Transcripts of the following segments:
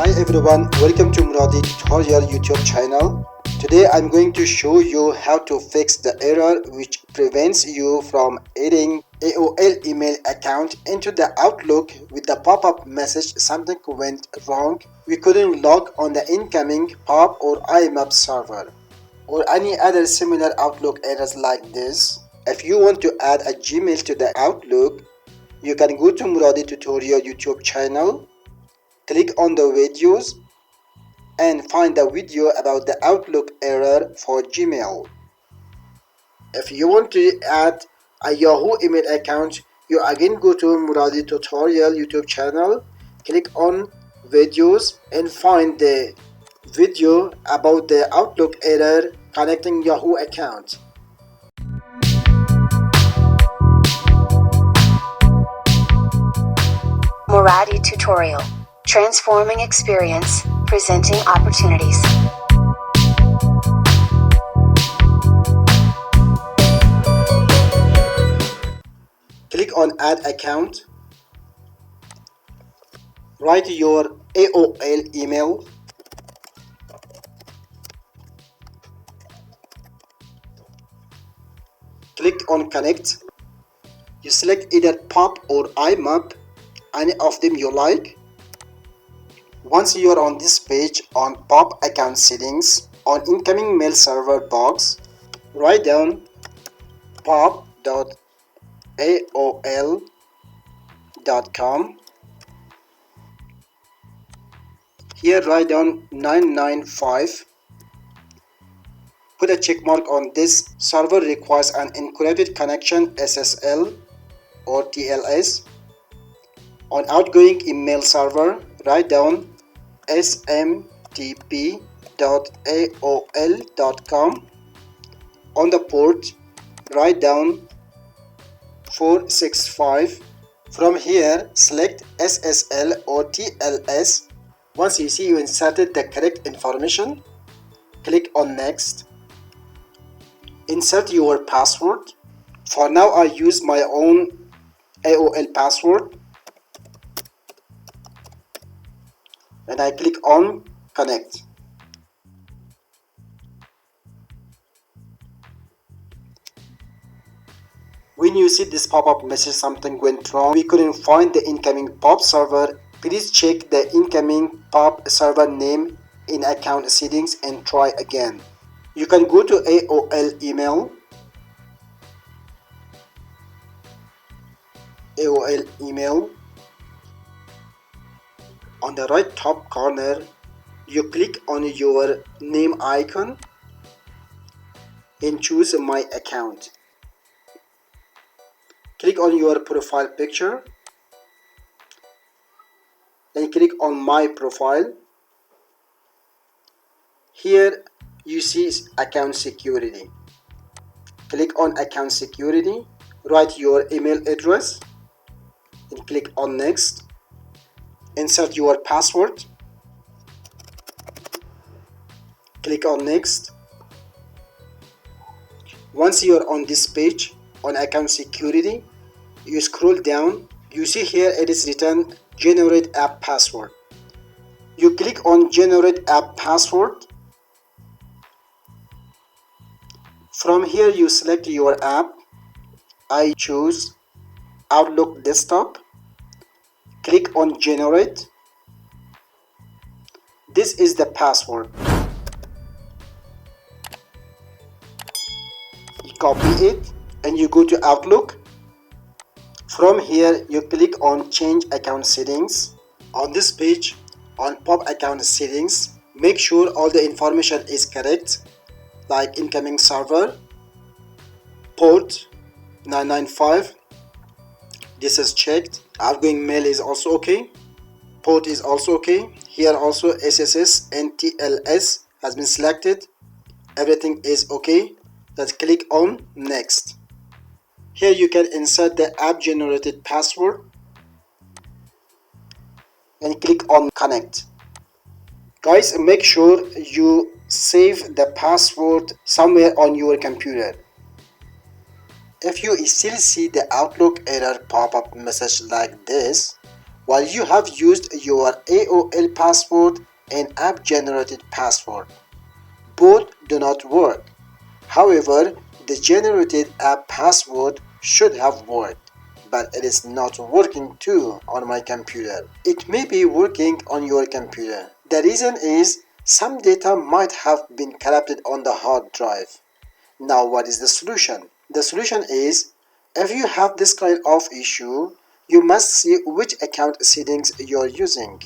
Hi everyone, welcome to Muradi tutorial YouTube channel. Today I'm going to show you how to fix the error which prevents you from adding AOL email account into the Outlook with the pop-up message something went wrong. We couldn't log on the incoming POP or Imap server or any other similar Outlook errors like this. If you want to add a Gmail to the Outlook, you can go to Muradi tutorial YouTube channel. Click on the videos and find a video about the Outlook error for Gmail. If you want to add a Yahoo email account, you again go to Muradi tutorial YouTube channel, click on videos and find the video about the Outlook error connecting Yahoo account. Muradi tutorial. Transforming experience, presenting opportunities. Click on Add Account. Write your AOL email. Click on Connect. You select either POP or Imap, any of them you like. Once you are on this page on POP account settings, on incoming mail server box, write down pop.aol.com. Here write down 995. Put a check mark on this. Server requires an encrypted connection SSL or TLS. On outgoing email server, write down smtp.aol.com. On the port, write down 465. From here, select SSL or TLS. Once you see you inserted the correct information, click on Next. Insert your password. For now, I use my own AOL password. And I click on Connect. When you see this pop-up message something went wrong, we couldn't find the incoming POP server, please check the incoming POP server name in account settings and try again. You can go to AOL email. On the right top corner, you click on your name icon and choose My Account. Click on your profile picture and click on My Profile. Here you see Account Security. Click on Account Security, write your email address and click on Next. Insert your password. Click on Next. Once you are on this page on Account Security, you scroll down. You see here it is written Generate App Password. You click on Generate App Password. From here you select your app. I choose Outlook Desktop. Click on Generate. This is the password. You copy it and you go to Outlook. From here you click on Change Account Settings. On this page on POP account settings, make sure all the information is correct, like incoming server, port 995. This is checked. Outgoing mail is also okay. Port is also okay. Here also SSS and TLS has been selected. Everything is okay. Let's click on Next. Here you can insert the app generated password and click on Connect. Guys, make sure you save the password somewhere on your computer. If you still see the Outlook error pop-up message like this, while you have used your AOL password and app-generated password. Both do not work. However, the generated app password should have worked, but it is not working too on my computer. It may be working on your computer. The reason is some data might have been corrupted on the hard drive. Now what is the solution? The solution is, if you have this kind of issue, you must see which account settings you're using,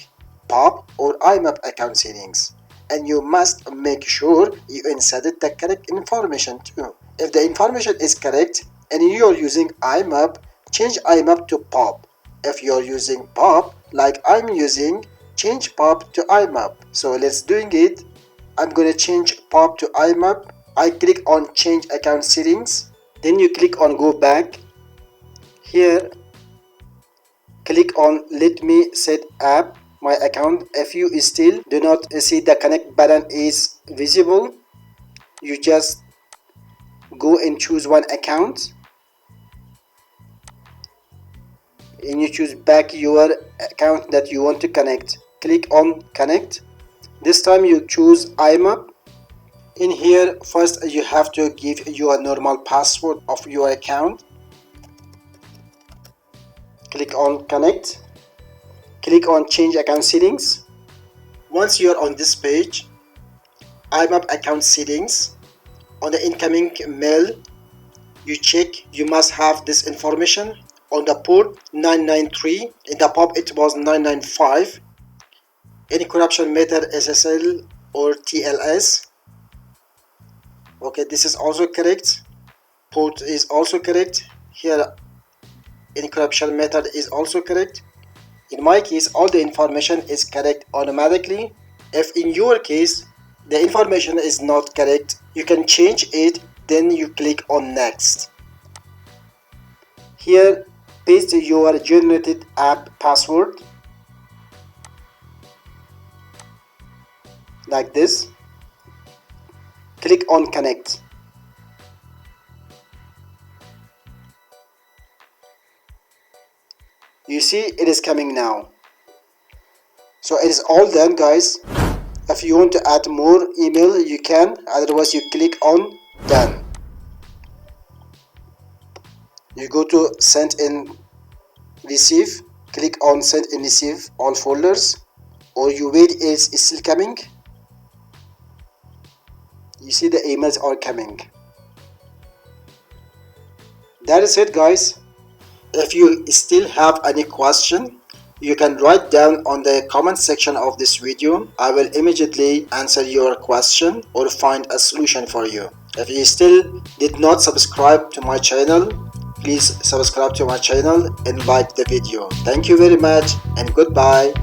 POP or Imap account settings. And you must make sure you inserted the correct information too. If the information is correct and you are using Imap, change Imap to POP. If you are using POP, like I'm using, change POP to Imap. So let's doing it. I'm gonna change POP to Imap. I click on change account settings, then you click on go back. Here click on let me set app my account. If you still do not see the connect button is visible, you just go and choose one account and you choose back your account that you want to connect. Click on connect. This time you choose Imap. In here, first you have to give your normal password of your account. Click on connect. Click on change account settings. Once you are on this page, Imap account settings, on the incoming mail, you check you must have this information. On the port 993, in the POP it was 995. Any corruption method SSL or TLS. Okay, this is also correct. Port is also correct. Here encryption method is also correct. In my case, all the information is correct automatically. If in your case the information is not correct, you can change it, then you click on next. Here paste your generated app password like this. Click on connect. You see it is coming now. So it is all done, guys. If you want to add more email you can, otherwise you click on done. You go to send and receive, click on send and receive all folders, or you wait it's still coming. You see the emails are coming. That is it, guys. If you still have any question, you can write down on the comment section of this video. I will immediately answer your question or find a solution for you. If you still did not subscribe to my channel, please subscribe to my channel and like the video. Thank you very much and goodbye.